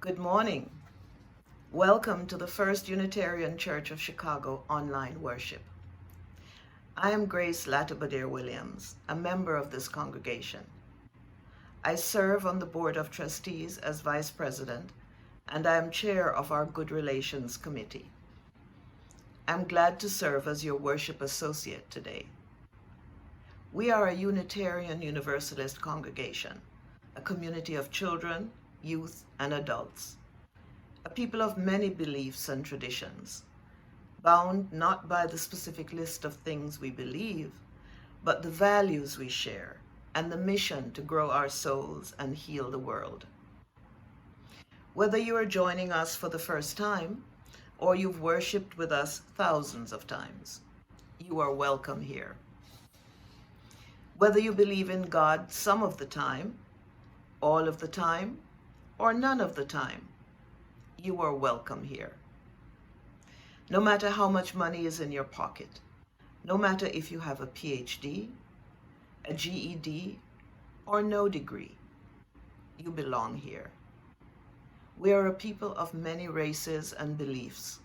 Good morning. Welcome to the First Unitarian Church of Chicago online worship. I am Grace Latibodiere Williams, a member of this congregation. I serve on the Board of Trustees as Vice President, and I am Chair of our Good Relations Committee. I'm glad to serve as your worship associate today. We are a Unitarian Universalist congregation, a community of children, youth, and adults, a people of many beliefs and traditions, bound not by the specific list of things we believe, but the values we share and the mission to grow our souls and heal the world. Whether you are joining us for the first time or you've worshiped with us thousands of times, you are welcome here. Whether you believe in God some of the time, all of the time, or none of the time, you are welcome here. No matter how much money is in your pocket, no matter if you have a PhD, a GED, or no degree, you belong here. We are a people of many races and beliefs.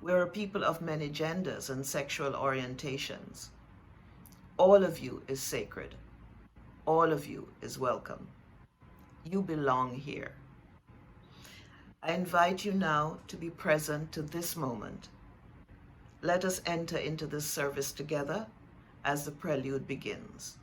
We are a people of many genders and sexual orientations. All of you is sacred. All of you is welcome. You belong here. I invite you now to be present to this moment. Let us enter into this service together as the prelude begins.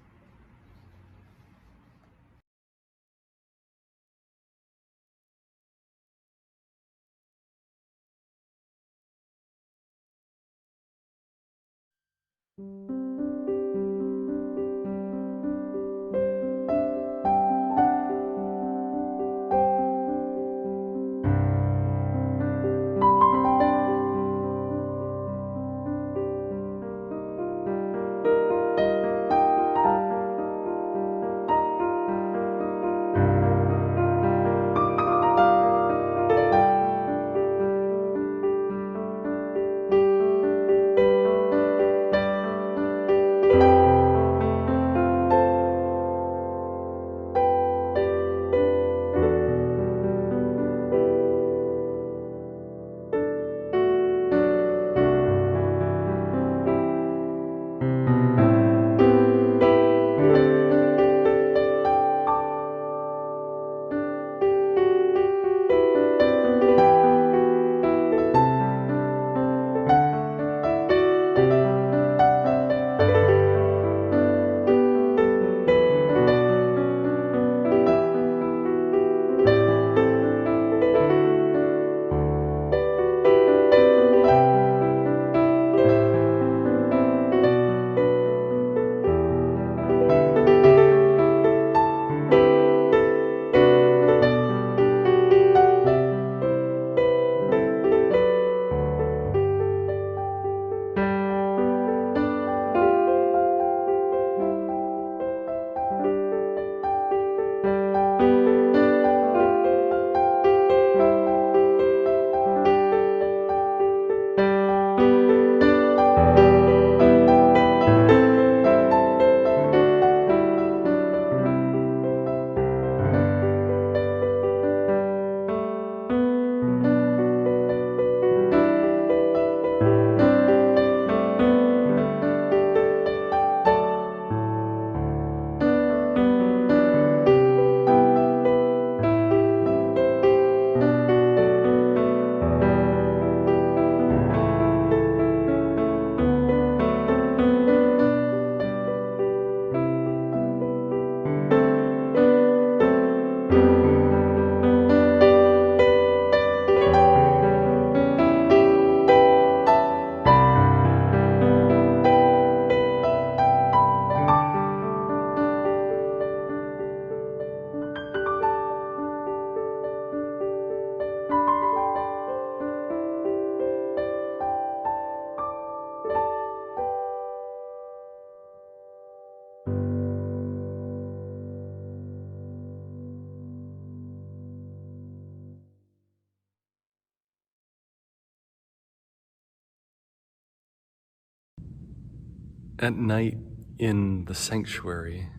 At night in the sanctuary,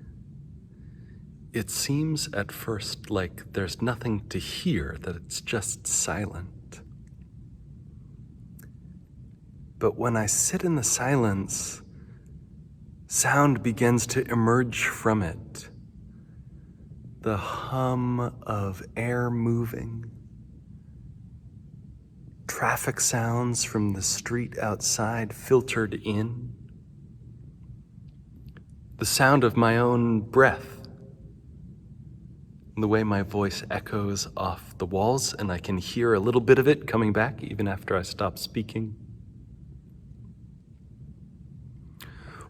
It seems at first like there's nothing to hear, that it's just silent. But when I sit in the silence, sound begins to emerge from it. The hum of air moving, traffic sounds from the street outside filtered in, the sound of my own breath, the way my voice echoes off the walls, and I can hear a little bit of it coming back even after I stop speaking.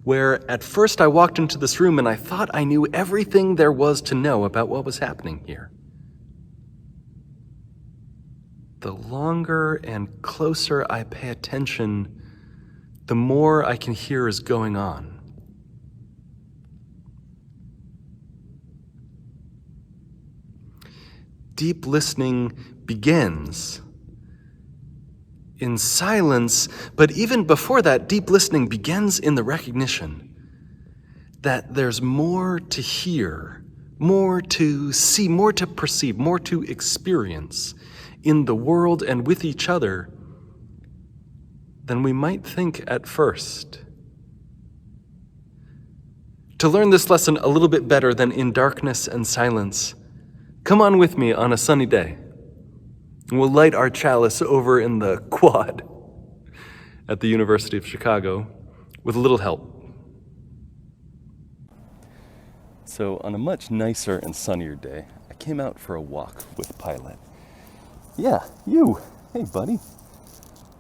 Where at first I walked into this room and I thought I knew everything there was to know about what was happening here. The longer and closer I pay attention, the more I can hear is going on. Deep listening begins in silence, but even before that, deep listening begins in the recognition that there's more to hear, more to see, more to perceive, more to experience in the world and with each other than we might think at first. To learn this lesson a little bit better than in darkness and silence, come on with me on a sunny day. We'll light our chalice over in the quad at the University of Chicago with a little help. So on a much nicer and sunnier day, I came out for a walk with Pilot. Yeah, you. Hey, buddy.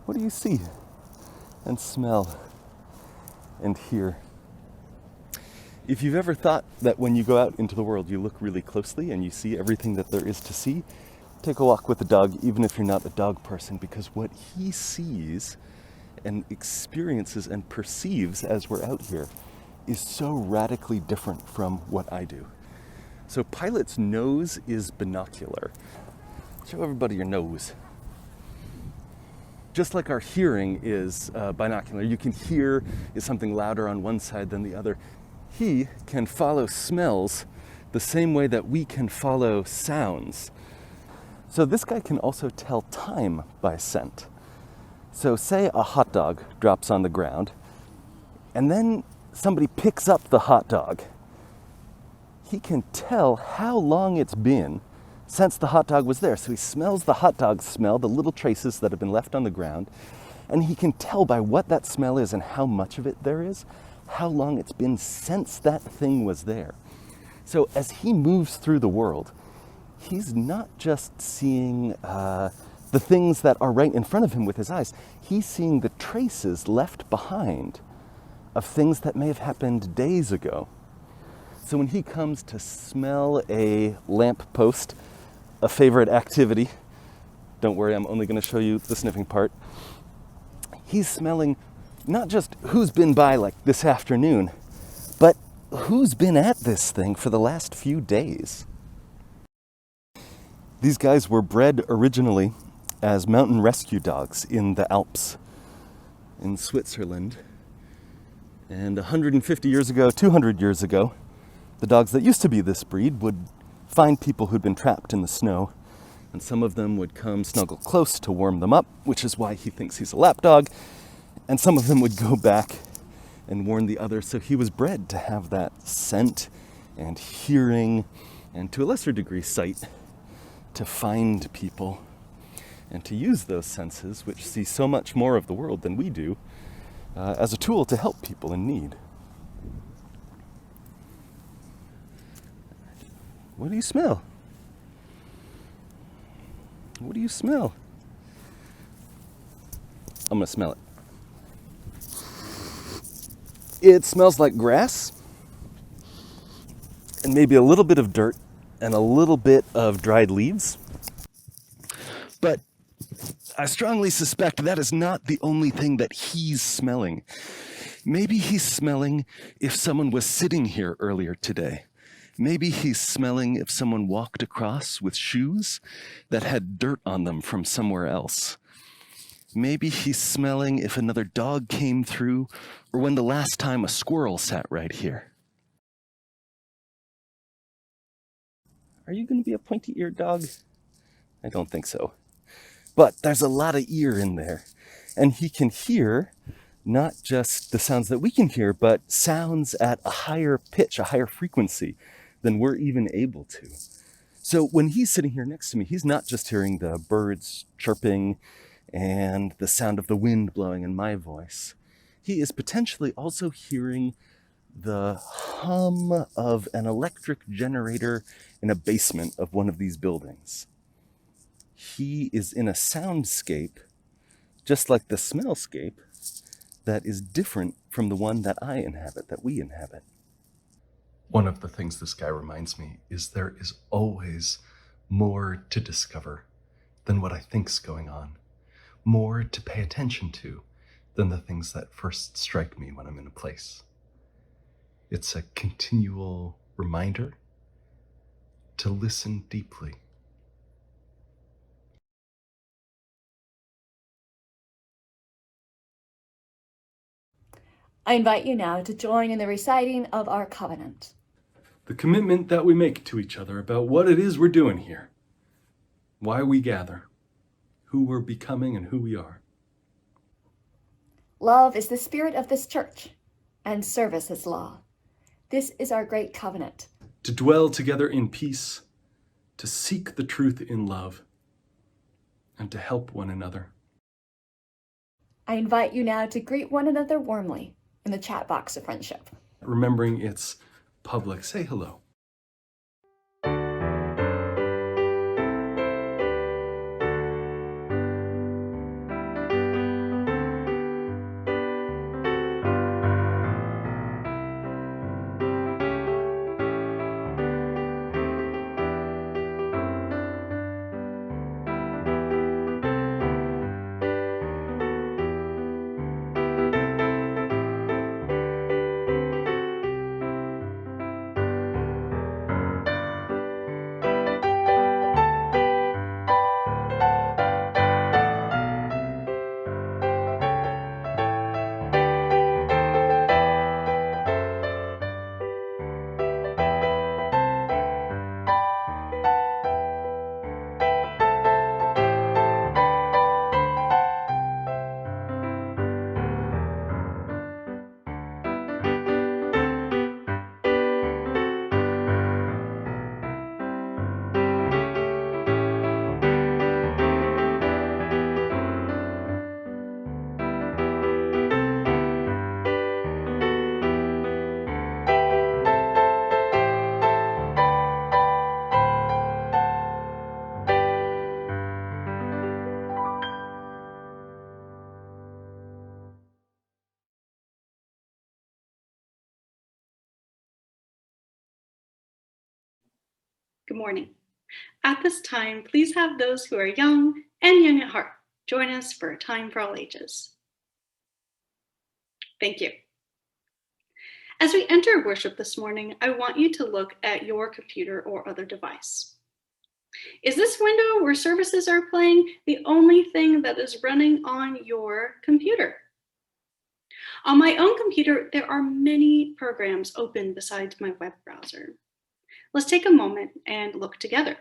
What do you see and smell and hear? If you've ever thought that when you go out into the world, you look really closely and you see everything that there is to see, take a walk with a dog, even if you're not a dog person, because what he sees and experiences and perceives as we're out here is so radically different from what I do. So Pilot's nose is binocular. Show everybody your nose. Just like our hearing is binocular, you can hear is something louder on one side than the other. He can follow smells the same way that we can follow sounds. So this guy can also tell time by scent. So say a hot dog drops on the ground, and then somebody picks up the hot dog. He can tell how long it's been since the hot dog was there. So he smells the hot dog smell, the little traces that have been left on the ground, and he can tell by what that smell is and how much of it there is, how long it's been since that thing was there. So as he moves through the world, he's not just seeing the things that are right in front of him with his eyes. He's seeing the traces left behind of things that may have happened days ago. So when he comes to smell a lamp post, a favorite activity, don't worry, I'm only going to show you the sniffing part, he's smelling not just who's been by like this afternoon, but who's been at this thing for the last few days. These guys were bred originally as mountain rescue dogs in the Alps in Switzerland. And 150 years ago, 200 years ago, the dogs that used to be this breed would find people who'd been trapped in the snow, and some of them would come snuggle close to warm them up, which is why he thinks he's a lapdog. And some of them would go back and warn the others. So he was bred to have that scent and hearing, and to a lesser degree, sight, to find people and to use those senses, which see so much more of the world than we do, as a tool to help people in need. What do you smell? What do you smell? I'm gonna smell it. It smells like grass, and maybe a little bit of dirt, and a little bit of dried leaves. But I strongly suspect that is not the only thing that he's smelling. Maybe he's smelling if someone was sitting here earlier today. Maybe he's smelling if someone walked across with shoes that had dirt on them from somewhere else. Maybe he's smelling if another dog came through, or when the last time a squirrel sat right here. Are you going to be a pointy-eared dog? I don't think so. But there's a lot of ear in there. And he can hear not just the sounds that we can hear, but sounds at a higher pitch, a higher frequency than we're even able to. So when he's sitting here next to me, he's not just hearing the birds chirping and the sound of the wind blowing in my voice. He is potentially also hearing the hum of an electric generator in a basement of one of these buildings. He is in a soundscape, just like the smellscape, that is different from the one that I inhabit, that we inhabit. One of the things this guy reminds me is there is always more to discover than what I think's going on, more to pay attention to than the things that first strike me when I'm in a place. It's a continual reminder to listen deeply. I invite you now to join in the reciting of our covenant. The commitment that we make to each other about what it is we're doing here, why we gather, who we're becoming and who we are. Love is the spirit of this church, and service is law. This is our great covenant. To dwell together in peace, to seek the truth in love, and to help one another. I invite you now to greet one another warmly in the chat box of friendship. Remembering it's public, say hello. Good morning. At this time, please have those who are young and young at heart join us for a time for all ages. Thank you. As we enter worship this morning, I want you to look at your computer or other device. Is this window where services are playing the only thing that is running on your computer? On my own computer, there are many programs open besides my web browser. Let's take a moment and look together.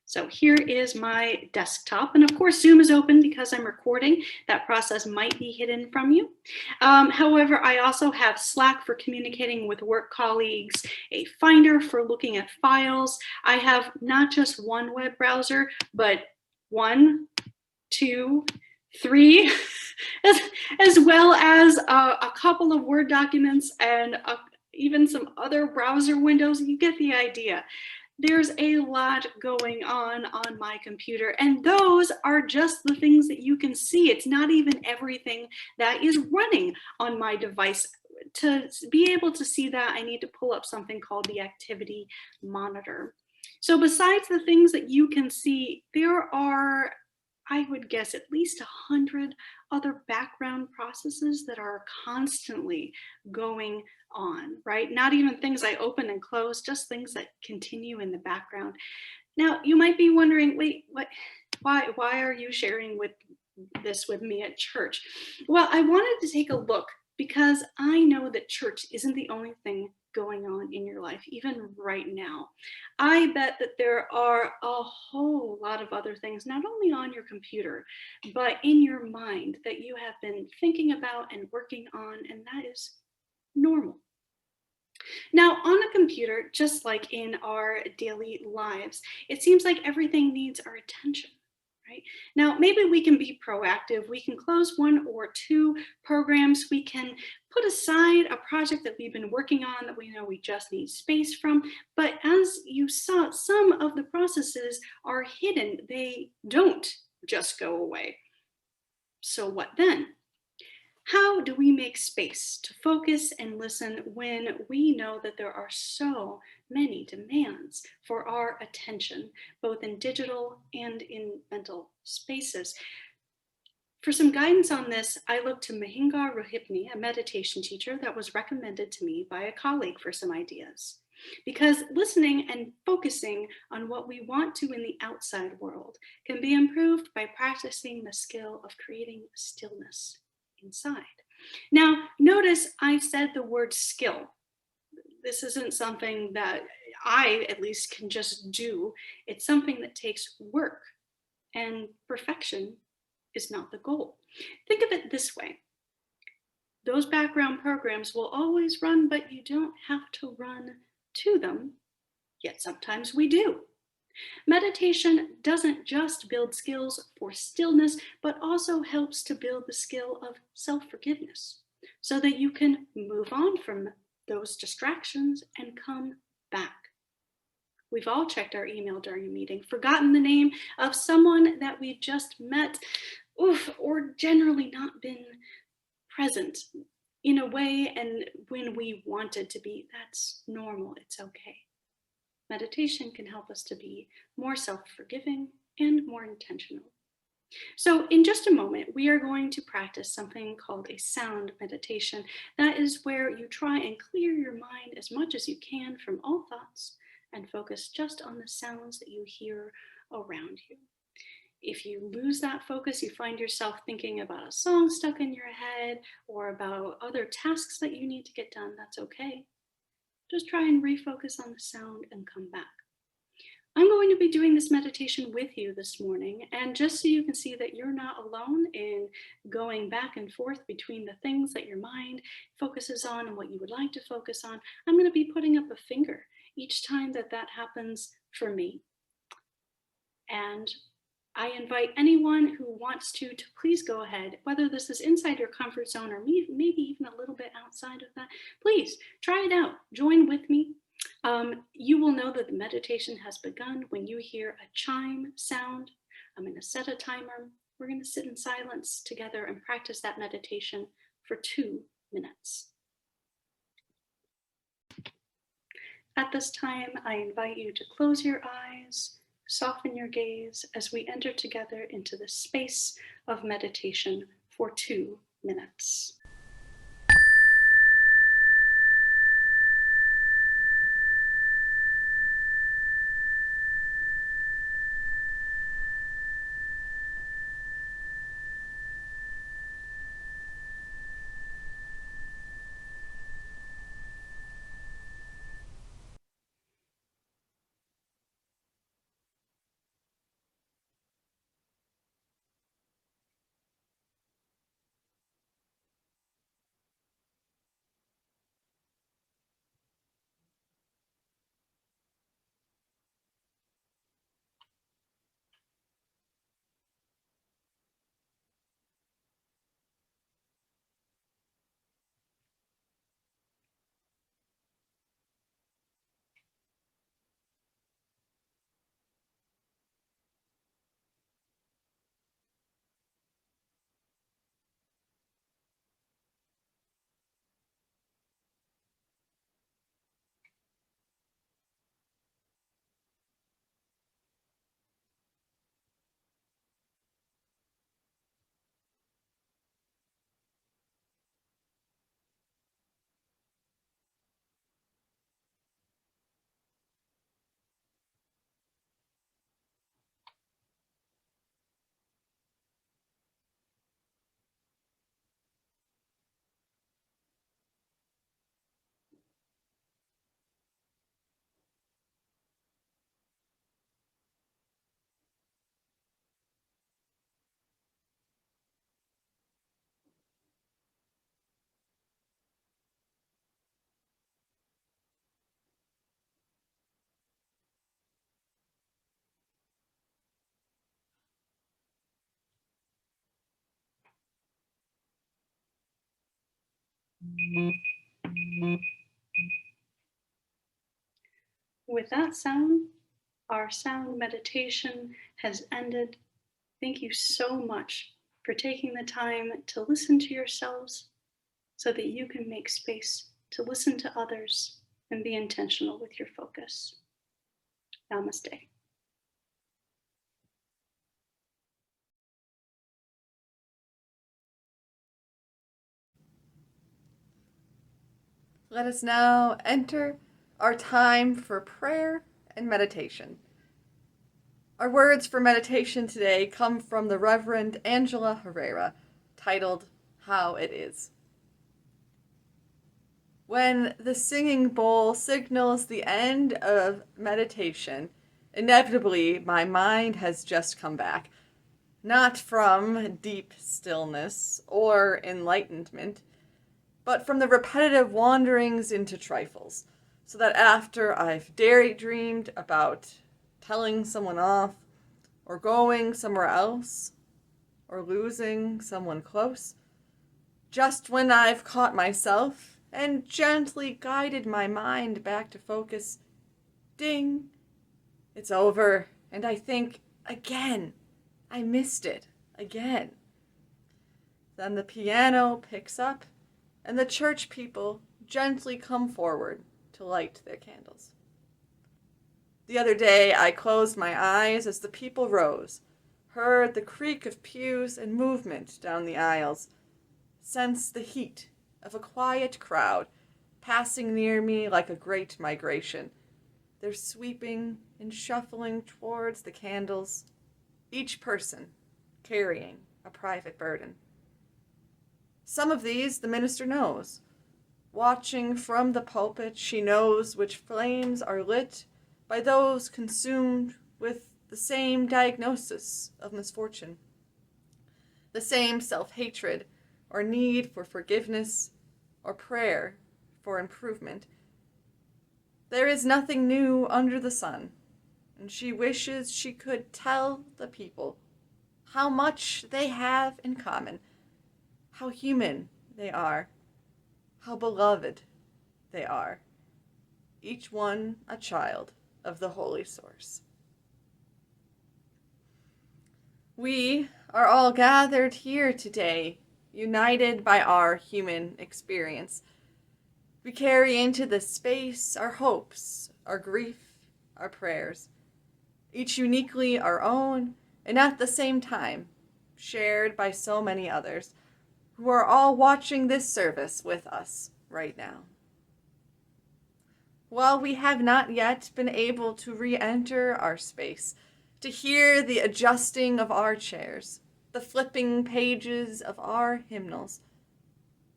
So here is my desktop, and of course Zoom is open because I'm recording. That process might be hidden from you. However, I also have Slack for communicating with work colleagues, a Finder for looking at files. I have not just one web browser, but 1, 2, 3, as well as a couple of Word documents and even some other browser windows. You get the idea. There's a lot going on my computer, and those are just the things that you can see. It's not even everything that is running on my device. To be able to see that, I need to pull up something called the activity monitor. So besides the things that you can see, there are, I would guess, at least 100 other background processes that are constantly going on, right? Not even things I open and close, just things that continue in the background. Now, you might be wondering, wait, why are you sharing this with me at church? Well, I wanted to take a look because I know that church isn't the only thing going on in your life, even right now. I bet that there are a whole lot of other things, not only on your computer, but in your mind that you have been thinking about and working on, and that is normal. Now, on a computer, just like in our daily lives, it seems like everything needs our attention. Right? Now, maybe we can be proactive. We can close one or two programs. We can put aside a project that we've been working on that we know we just need space from. But as you saw, some of the processes are hidden. They don't just go away. So what then? How do we make space to focus and listen when we know that there are so many demands for our attention, both in digital and in mental spaces? For some guidance on this, I looked to Mahingar Rohipni, a meditation teacher that was recommended to me by a colleague for some ideas. Because listening and focusing on what we want to in the outside world can be improved by practicing the skill of creating stillness inside. Now, notice I said the word skill. This isn't something that I, at least, can just do. It's something that takes work, and perfection is not the goal. Think of it this way. Those background programs will always run, but you don't have to run to them, yet sometimes we do. Meditation doesn't just build skills for stillness, but also helps to build the skill of self-forgiveness so that you can move on from those distractions and come back. We've all checked our email during a meeting, forgotten the name of someone that we've just met, or generally not been present in a way and when we wanted to be. That's normal, it's okay. Meditation can help us to be more self-forgiving and more intentional. So in just a moment, we are going to practice something called a sound meditation. That is where you try and clear your mind as much as you can from all thoughts and focus just on the sounds that you hear around you. If you lose that focus, you find yourself thinking about a song stuck in your head or about other tasks that you need to get done, that's okay. Just try and refocus on the sound and come back. I'm going to be doing this meditation with you this morning, and just so you can see that you're not alone in going back and forth between the things that your mind focuses on and what you would like to focus on, I'm going to be putting up a finger each time that happens for me. And I invite anyone who wants to please go ahead, whether this is inside your comfort zone or maybe even a little bit outside of that, please try it out. Join with me. You will know that the meditation has begun when you hear a chime sound. I'm going to set a timer. We're going to sit in silence together and practice that meditation for 2 minutes. At this time, I invite you to close your eyes, soften your gaze as we enter together into the space of meditation for 2 minutes. With that sound, our sound meditation has ended. Thank you so much for taking the time to listen to yourselves so that you can make space to listen to others and be intentional with your focus. Namaste. Let us now enter our time for prayer and meditation. Our words for meditation today come from the Reverend Angela Herrera, titled, How It Is. When the singing bowl signals the end of meditation, inevitably my mind has just come back, not from deep stillness or enlightenment, but from the repetitive wanderings into trifles, so that after I've daydreamed about telling someone off, or going somewhere else, or losing someone close, just when I've caught myself and gently guided my mind back to focus, ding, it's over, and I think, again, I missed it, again. Then the piano picks up, and the church people gently come forward to light their candles. The other day, I closed my eyes as the people rose, heard the creak of pews and movement down the aisles, sensed the heat of a quiet crowd passing near me like a great migration, their sweeping and shuffling towards the candles, each person carrying a private burden. Some of these the minister knows. Watching from the pulpit, she knows which flames are lit by those consumed with the same diagnosis of misfortune, the same self-hatred or need for forgiveness or prayer for improvement. There is nothing new under the sun, and she wishes she could tell the people how much they have in common, how human they are, how beloved they are, each one a child of the Holy Source. We are all gathered here today, united by our human experience. We carry into this space our hopes, our grief, our prayers, each uniquely our own, and at the same time, shared by so many others, who are all watching this service with us right now. While we have not yet been able to re-enter our space, to hear the adjusting of our chairs, the flipping pages of our hymnals,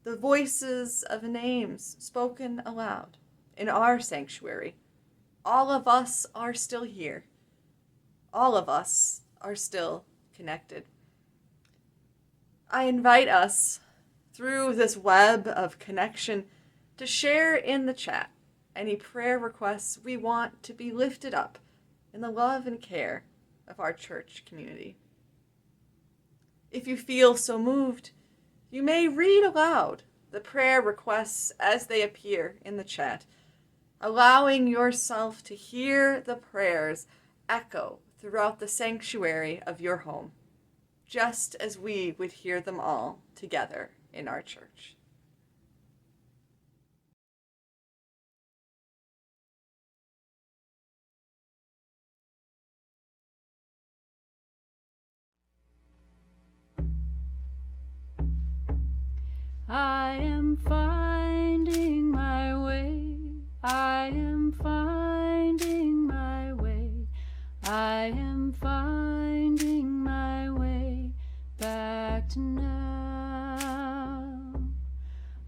the voices of names spoken aloud in our sanctuary, all of us are still here. All of us are still connected. I invite us, through this web of connection, to share in the chat any prayer requests we want to be lifted up in the love and care of our church community. If you feel so moved, you may read aloud the prayer requests as they appear in the chat, allowing yourself to hear the prayers echo throughout the sanctuary of your home, just as we would hear them all together in our church. I am finding my way. I am finding my way. I am finding my way back to now.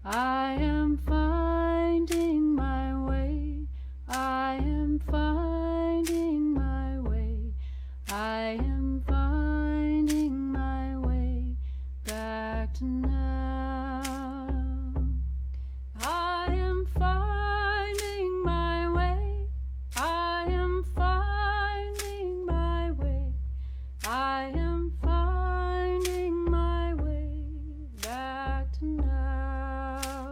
I am finding my way. I am finding my way. I am finding my way back to now. I am finding my way. I am finding my way. I am finding my way back to now.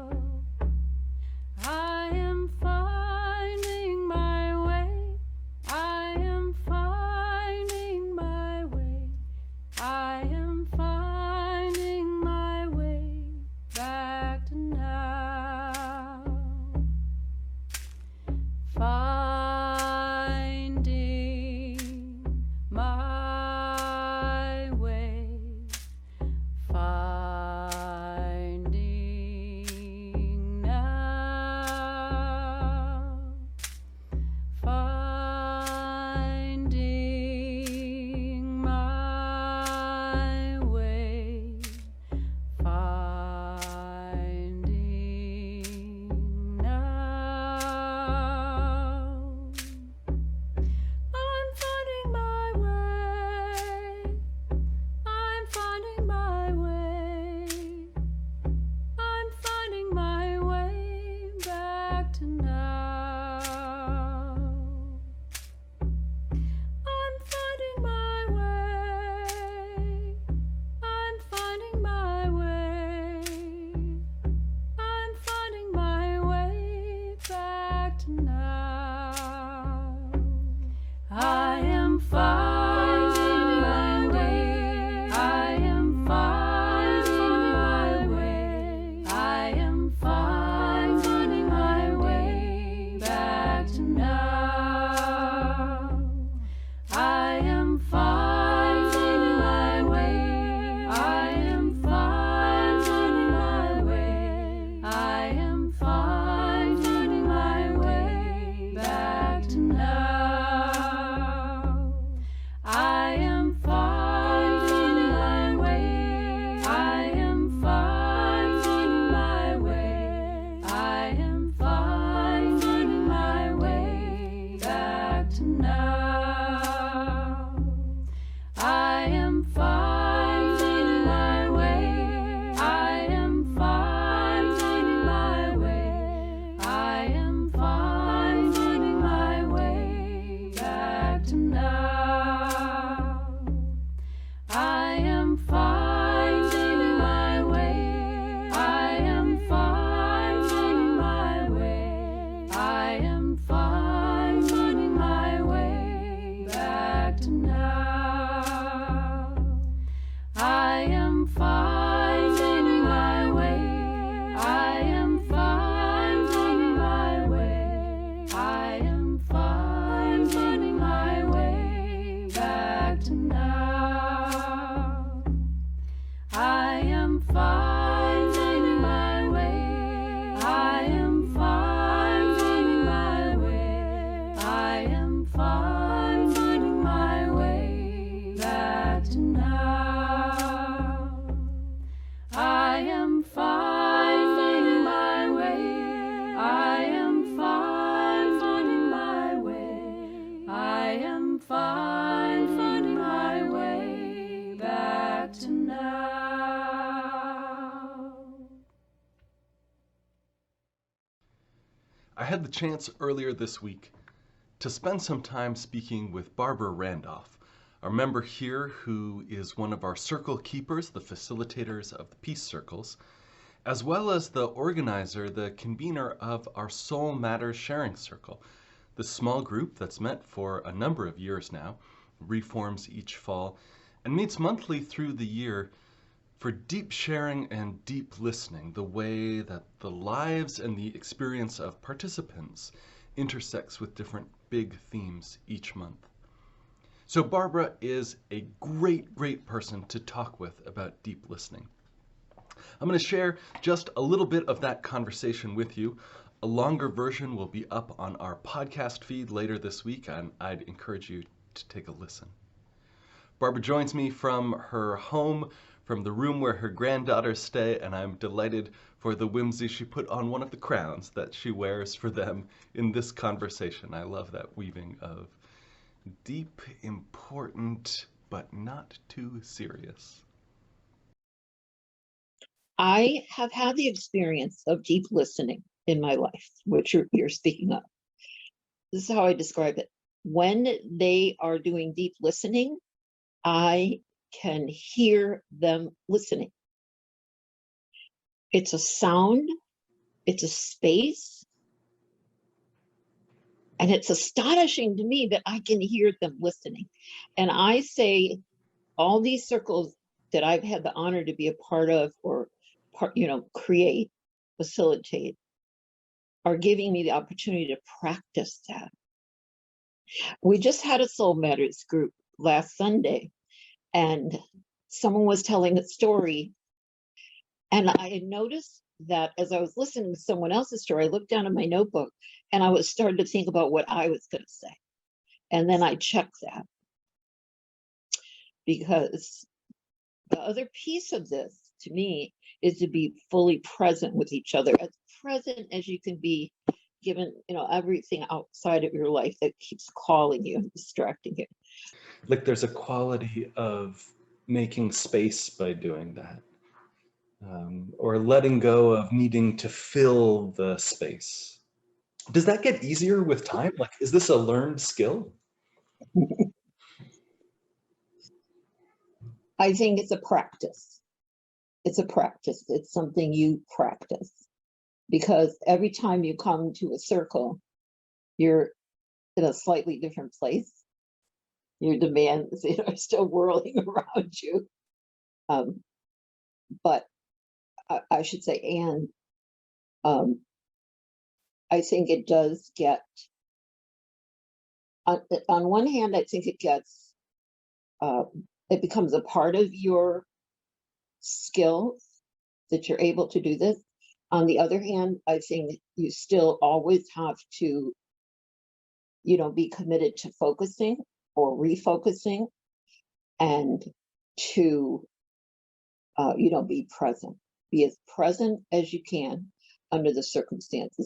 had the chance earlier this week to spend some time speaking with Barbara Randolph, our member here who is one of our circle keepers, the facilitators of the peace circles, as well as the organizer, the convener of our Soul Matters Sharing Circle, the small group that's met for a number of years now, reforms each fall, and meets monthly through the year for deep sharing and deep listening, the way that the lives and the experience of participants intersects with different big themes each month. So Barbara is a great person to talk with about deep listening. I'm going to share just a little bit of that conversation with you. A longer version will be up on our podcast feed later this week, and I'd encourage you to take a listen. Barbara joins me from her home, from the room where her granddaughters stay, and I'm delighted for the whimsy she put on one of the crowns that she wears for them in this conversation. I love that weaving of deep, important, but not too serious. I have had the experience of deep listening in my life, which you're speaking of. This is how I describe it. When they are doing deep listening, I can hear them listening. It's a sound, it's a space, and it's astonishing to me that I can hear them listening. And I say all these circles that I've had the honor to be a part of or create, facilitate, are giving me the opportunity to practice that. We just had a Soul Matters group last Sunday, and someone was telling a story, and I noticed that as I was listening to someone else's story, I looked down at my notebook and I was starting to think about what I was going to say. And then I checked that, because the other piece of this to me is to be fully present with each other, as present as you can be, given everything outside of your life that keeps calling you and distracting you. Like there's a quality of making space by doing that, or letting go of needing to fill the space. Does that get easier with time? Like, is this a learned skill? I think it's a practice. It's a practice. It's something you practice, because every time you come to a circle, you're in a slightly different place. Your demands are still whirling around you. But I should say, and I think it does get, on one hand, I think it gets, it becomes a part of your skills that you're able to do this. On the other hand, I think you still always have to, be committed to focusing or refocusing, and to, be present. Be as present as you can under the circumstances.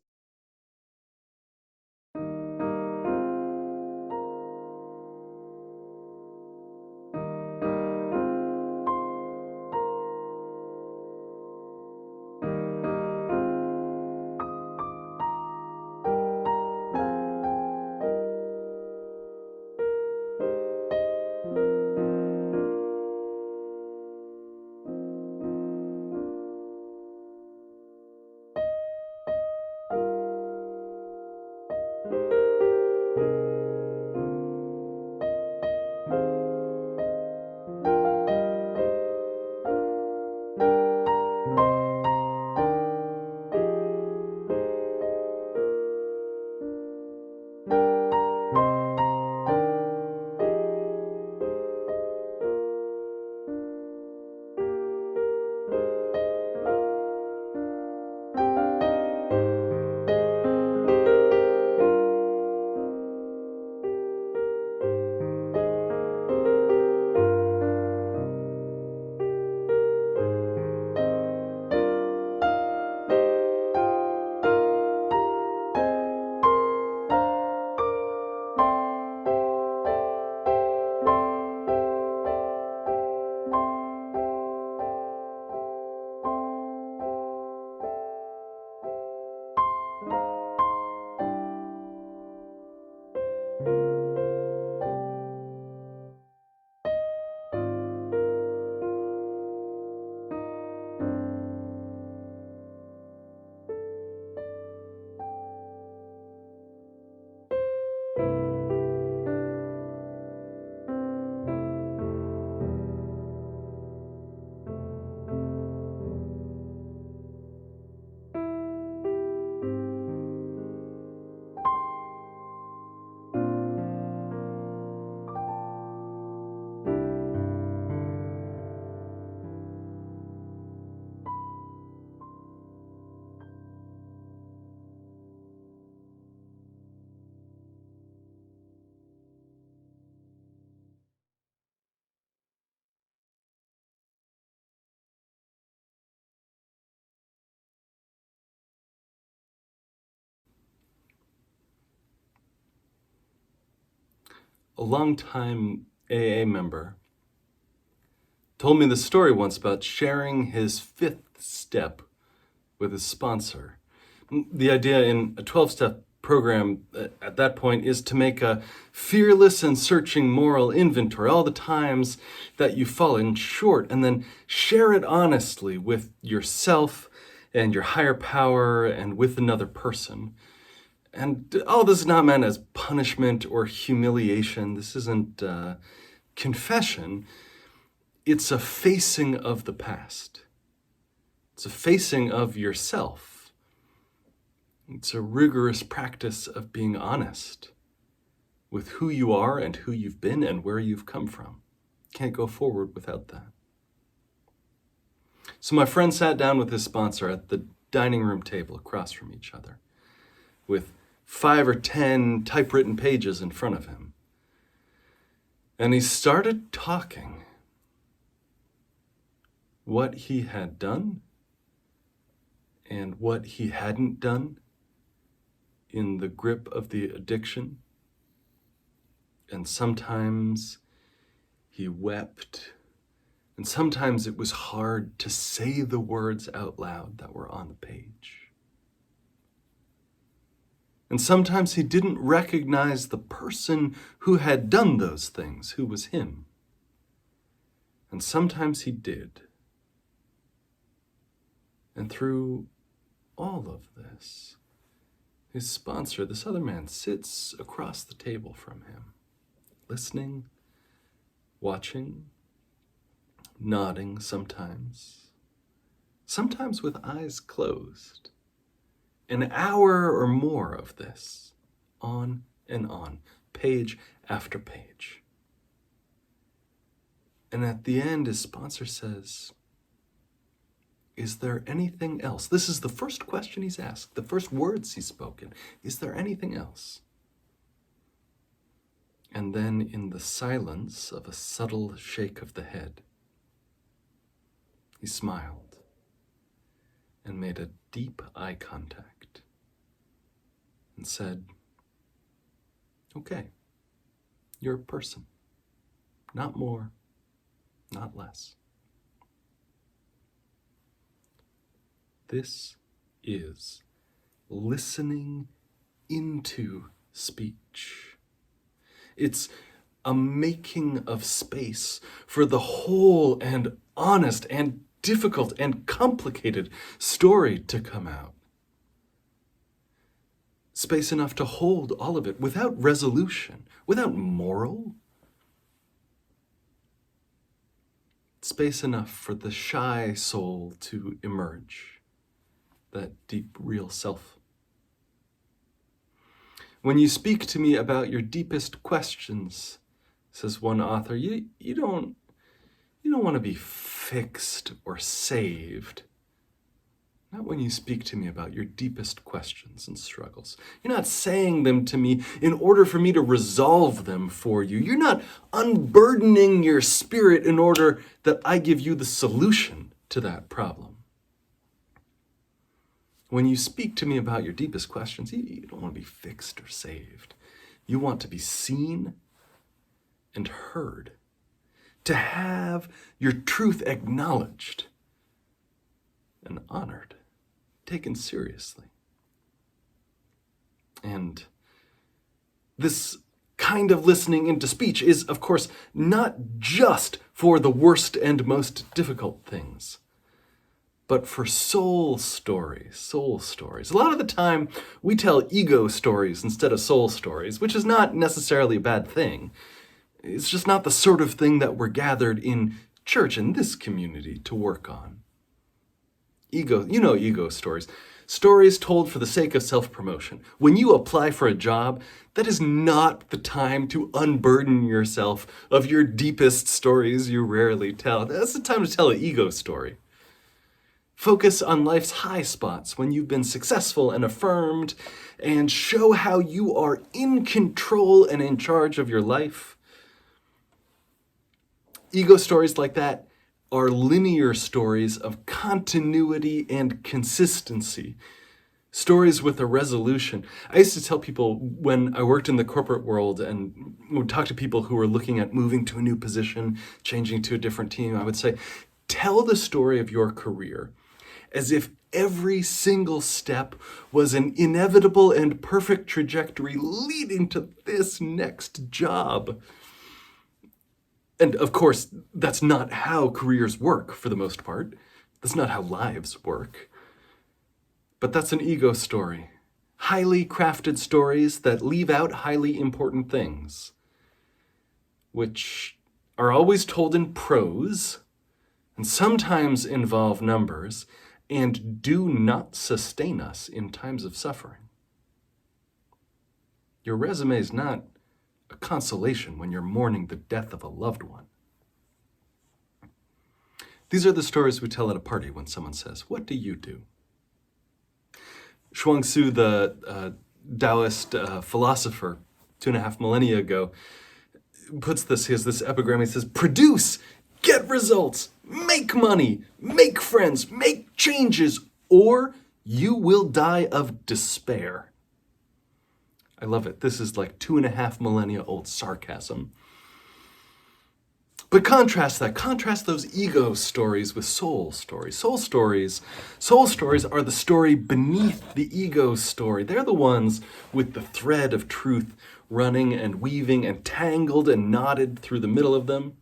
a longtime AA member, told me the story once about sharing his 5th step with his sponsor. The idea in a 12-step program at that point is to make a fearless and searching moral inventory, all the times that you've fallen short, and then share it honestly with yourself and your higher power and with another person. And all this is not meant as punishment or humiliation. This isn't confession. It's a facing of the past. It's a facing of yourself. It's a rigorous practice of being honest with who you are and who you've been and where you've come from. Can't go forward without that. So my friend sat down with his sponsor at the dining room table across from each other with 5 or 10 typewritten pages in front of him. And he started talking what he had done and what he hadn't done in the grip of the addiction. And sometimes he wept, and sometimes it was hard to say the words out loud that were on the page. And sometimes he didn't recognize the person who had done those things, who was him. And sometimes he did. And through all of this, his sponsor, this other man, sits across the table from him, listening, watching, nodding sometimes with eyes closed. An hour or more of this, on and on, page after page. And at the end, his sponsor says, "Is there anything else?" This is the first question he's asked, the first words he's spoken. Is there anything else? And then in the silence of a subtle shake of the head, he smiled and made a deep eye contact and said, "Okay, you're a person, not more, not less." This is listening into speech. It's a making of space for the whole and honest and difficult and complicated story to come out. Space enough to hold all of it without resolution, without moral. Space enough for the shy soul to emerge, that deep, real self. When you speak to me about your deepest questions, says one author, you don't want to be fixed or saved. Not when you speak to me about your deepest questions and struggles. You're not saying them to me in order for me to resolve them for you. You're not unburdening your spirit in order that I give you the solution to that problem. When you speak to me about your deepest questions, you don't want to be fixed or saved. You want to be seen and heard, to have your truth acknowledged and honored, taken seriously. And this kind of listening into speech is, of course, not just for the worst and most difficult things, but for soul stories. A lot of the time, we tell ego stories instead of soul stories, which is not necessarily a bad thing. It's just not the sort of thing that we're gathered in church, in this community, to work on. Ego stories. Stories told for the sake of self-promotion. When you apply for a job, that is not the time to unburden yourself of your deepest stories you rarely tell. That's the time to tell an ego story. Focus on life's high spots when you've been successful and affirmed, and show how you are in control and in charge of your life. Ego stories like that are linear stories of continuity and consistency. stories with a resolution. I used to tell people when I worked in the corporate world and would talk to people who were looking at moving to a new position, changing to a different team, I would say, tell the story of your career as if every single step was an inevitable and perfect trajectory leading to this next job. And of course, that's not how careers work for the most part. That's not how lives work. But that's an ego story. Highly crafted stories that leave out highly important things, which are always told in prose and sometimes involve numbers and do not sustain us in times of suffering. Your resume is not a consolation when you're mourning the death of a loved one. These are the stories we tell at a party when someone says, "What do you do?" Zhuangzi, the Taoist philosopher 2.5 millennia ago, puts this, he has this epigram, he says, "Produce, get results, make money, make friends, make changes, or you will die of despair." I love it. This is like 2.5 millennia old sarcasm. But contrast those ego stories with soul stories. Soul stories are the story beneath the ego story. They're the ones with the thread of truth running and weaving and tangled and knotted through the middle of them.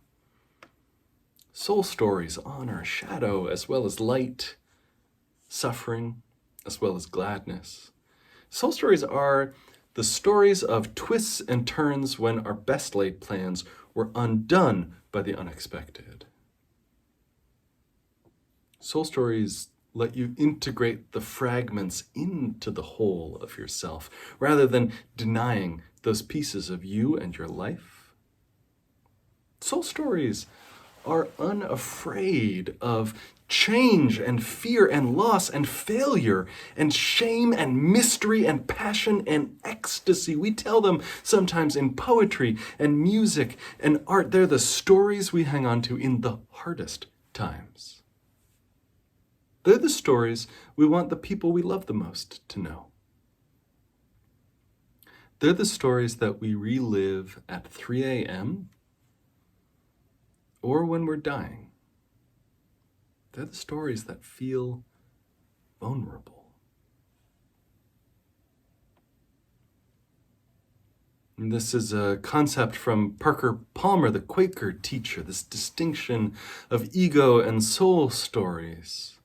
Soul stories honor shadow as well as light, suffering as well as gladness. Soul stories are the stories of twists and turns when our best laid plans were undone by the unexpected. Soul stories let you integrate the fragments into the whole of yourself, rather than denying those pieces of you and your life. Soul stories are unafraid of change and fear and loss and failure and shame and mystery and passion and ecstasy. We tell them sometimes in poetry and music and art. They're the stories we hang on to in the hardest times. They're the stories we want the people we love the most to know. They're the stories that we relive at 3 a.m. or when we're dying. They're the stories that feel vulnerable. And this is a concept from Parker Palmer, the Quaker teacher, this distinction of ego and soul stories.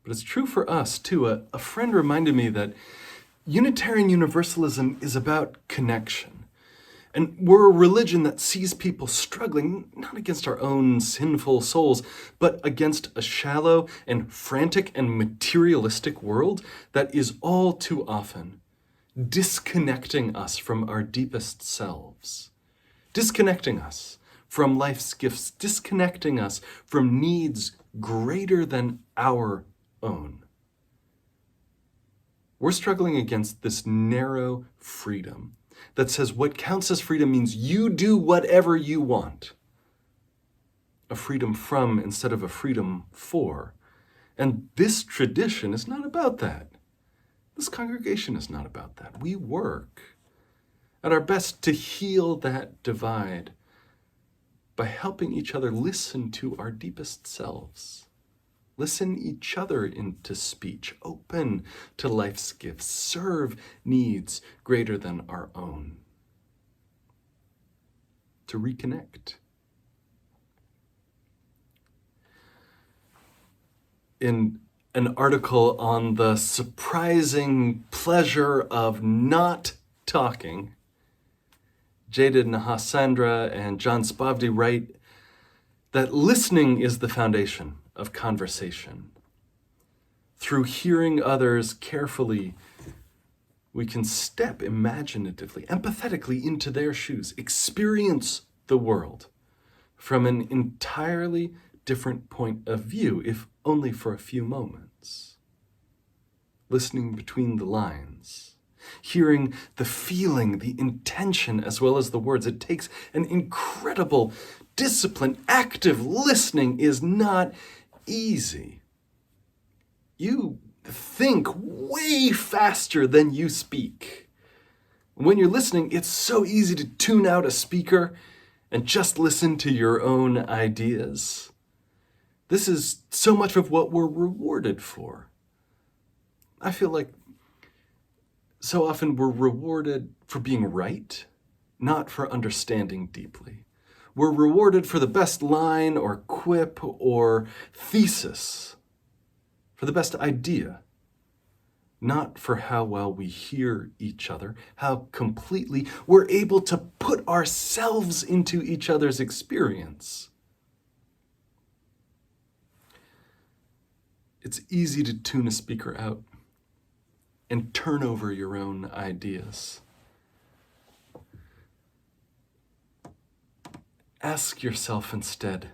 But it's true for us too. A friend reminded me that Unitarian Universalism is about connection. And we're a religion that sees people struggling, not against our own sinful souls, but against a shallow and frantic and materialistic world that is all too often disconnecting us from our deepest selves, disconnecting us from life's gifts, disconnecting us from needs greater than our own. We're struggling against this narrow freedom that says what counts as freedom means you do whatever you want. A freedom from instead of a freedom for. And this tradition is not about that. This congregation is not about that. We work at our best to heal that divide by helping each other listen to our deepest selves. Listen each other into speech, open to life's gifts, serve needs greater than our own. To reconnect. In an article on the surprising pleasure of not talking, Jaida, Sandra, and John Spayde write that listening is the foundation of conversation. Through hearing others carefully, we can step imaginatively, empathetically into their shoes, experience the world from an entirely different point of view, if only for a few moments. Listening between the lines, hearing the feeling, the intention, as well as the words. It takes an incredible discipline. Active listening is not easy. You think way faster than you speak. When you're listening, it's so easy to tune out a speaker and just listen to your own ideas. This is so much of what we're rewarded for. I feel like so often we're rewarded for being right, not for understanding deeply. We're rewarded for the best line or quip or thesis, for the best idea, not for how well we hear each other, how completely we're able to put ourselves into each other's experience. It's easy to tune a speaker out and turn over your own ideas. Ask yourself instead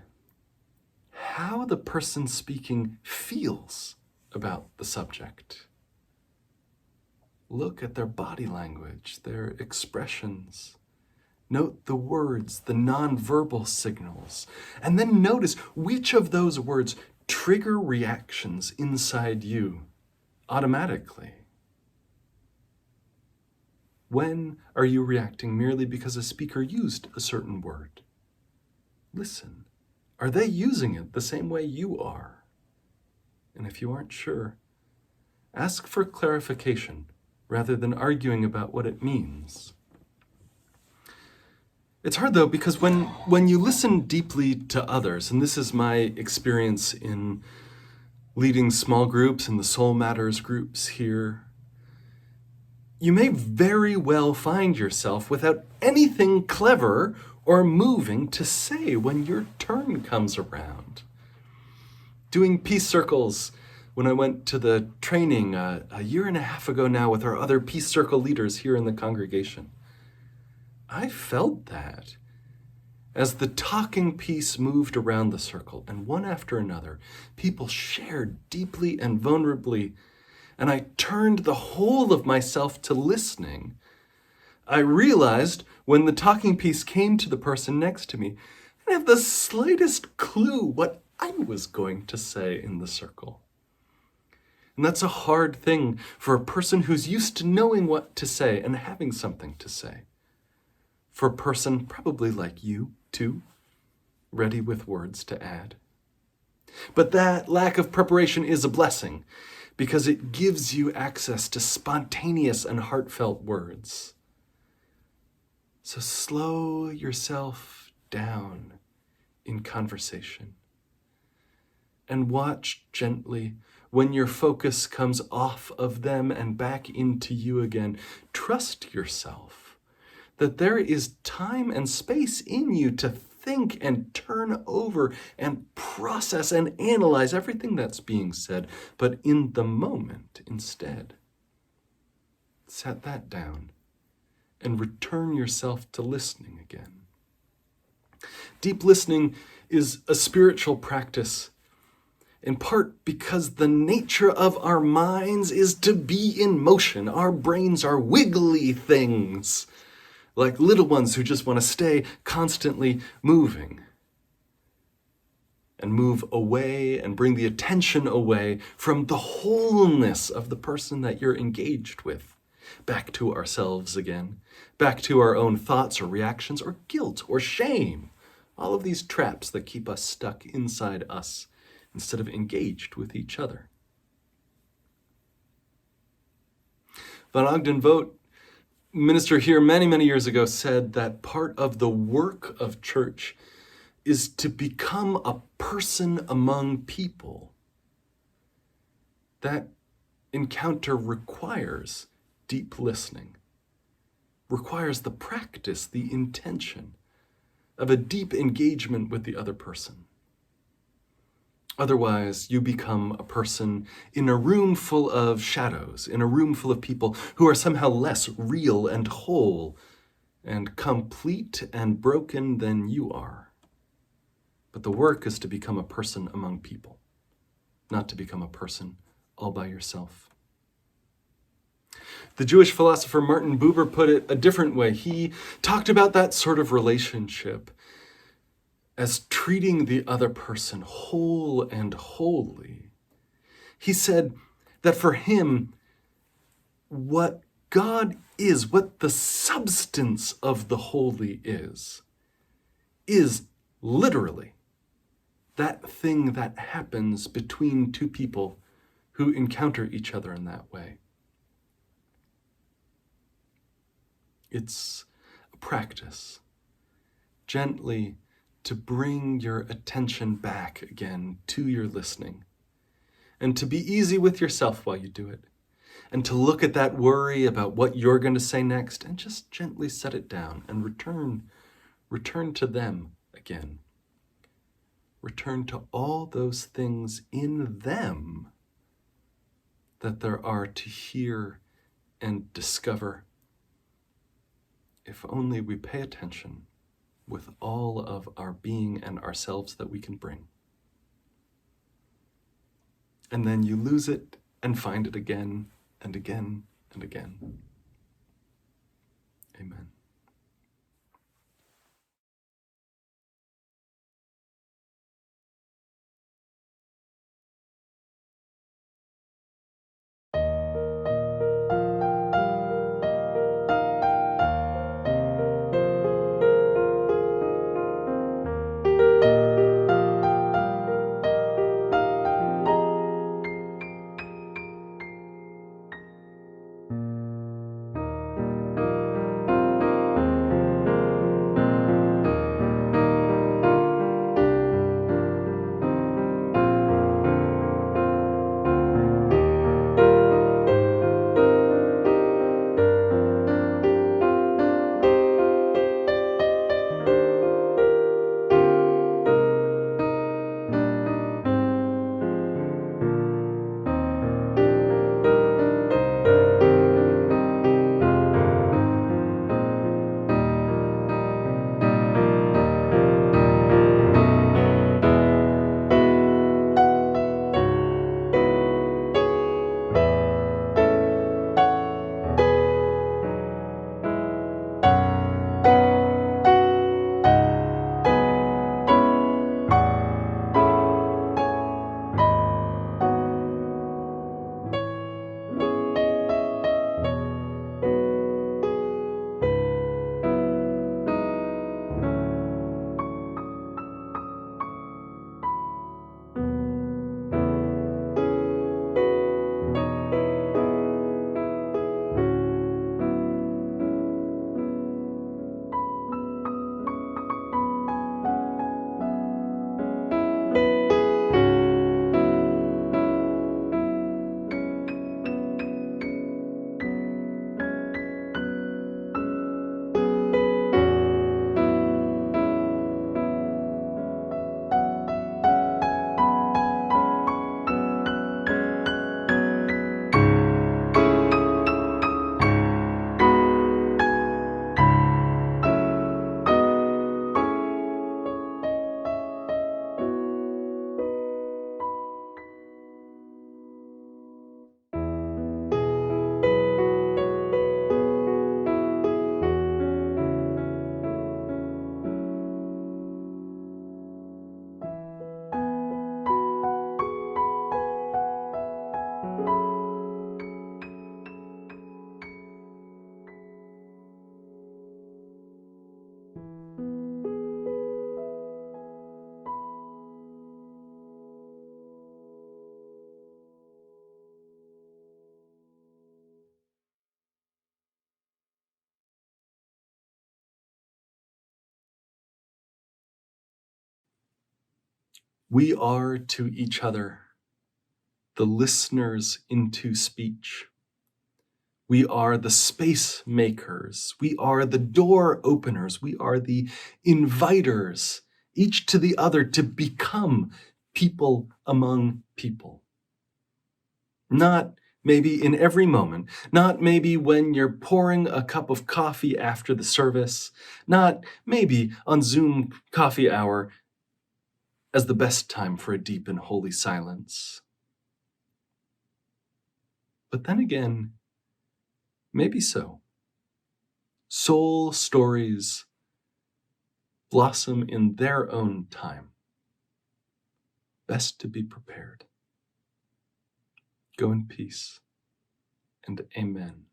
how the person speaking feels about the subject. Look at their body language, their expressions. Note the words, the nonverbal signals, and then notice which of those words trigger reactions inside you automatically. When are you reacting merely because a speaker used a certain word? Listen. Are they using it the same way you are? And if you aren't sure, ask for clarification rather than arguing about what it means. It's hard though, because when you listen deeply to others, and this is my experience in leading small groups and the Soul Matters groups here, you may very well find yourself without anything clever or moving to say when your turn comes around. Doing peace circles, when I went to the training a year and a half ago now with our other peace circle leaders here in the congregation, I felt that as the talking piece moved around the circle, and one after another, people shared deeply and vulnerably, and I turned the whole of myself to listening. I realized when the talking piece came to the person next to me, I didn't have the slightest clue what I was going to say in the circle. And that's a hard thing for a person who's used to knowing what to say and having something to say. For a person probably like you, too, ready with words to add. But that lack of preparation is a blessing, because it gives you access to spontaneous and heartfelt words. So slow yourself down in conversation and watch gently when your focus comes off of them and back into you again. Trust yourself that there is time and space in you to think and turn over and process and analyze everything that's being said, but in the moment instead. Set that down and return yourself to listening again. Deep listening is a spiritual practice, in part because the nature of our minds is to be in motion. Our brains are wiggly things, like little ones who just want to stay constantly moving and move away and bring the attention away from the wholeness of the person that you're engaged with, back to ourselves again, back to our own thoughts or reactions or guilt or shame, all of these traps that keep us stuck inside us instead of engaged with each other. Van Ogden Vogt, minister here many years ago, said that part of the work of church is to become a person among people. That encounter requires deep listening, requires the practice, the intention of a deep engagement with the other person. Otherwise, you become a person in a room full of shadows, in a room full of people who are somehow less real and whole and complete and broken than you are. But the work is to become a person among people, not to become a person all by yourself. The Jewish philosopher Martin Buber put it a different way. He talked about that sort of relationship as treating the other person whole and holy. He said That for him, what God is, what the substance of the holy is literally that thing that happens between two people who encounter each other in that way. It's a practice, gently to bring your attention back again to your listening, and to be easy with yourself while you do it, and to look at that worry about what you're going to say next and just gently set it down and return to them again. Return to all those things in them that there are to hear and discover if only we pay attention with all of our being and ourselves that we can bring. And then you lose it and find it again and again and again. Amen. We are to each other the listeners into speech. We are the space makers. We are the door openers. We are the inviters, each to the other, to become people among people. Not maybe in every moment, not maybe when you're pouring a cup of coffee after the service, not maybe on Zoom coffee hour as the best time for a deep and holy silence. But then again, maybe so. Soul stories blossom in their own time. Best to be prepared. Go in peace, and amen.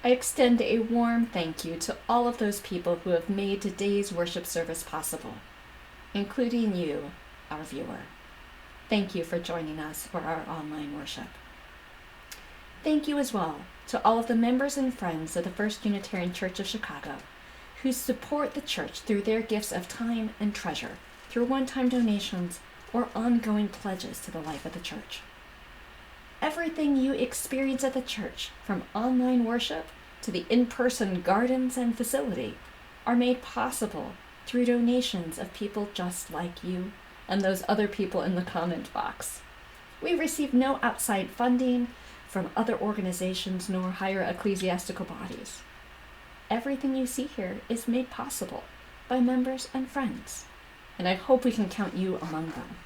I extend a warm thank you to all of those people who have made today's worship service possible, including you, our viewer. Thank you for joining us for our online worship. Thank you as well to all of the members and friends of the First Unitarian Church of Chicago who support the church through their gifts of time and treasure, through one-time donations or ongoing pledges to the life of the church. Everything you experience at the church, from online worship to the in-person gardens and facility, are made possible through donations of people just like you and those other people in the comment box. We receive no outside funding from other organizations nor higher ecclesiastical bodies. Everything you see here is made possible by members and friends, and I hope we can count you among them.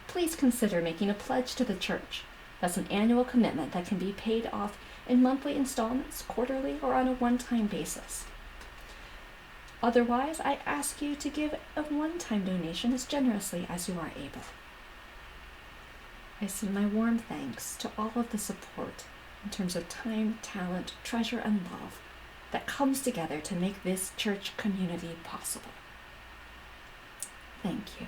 Please consider making a pledge to the church. That's an annual commitment that can be paid off in monthly installments, quarterly, or on a one-time basis. Otherwise, I ask you to give a one-time donation as generously as you are able. I send my warm thanks to all of the support in terms of time, talent, treasure, and love that comes together to make this church community possible. Thank you.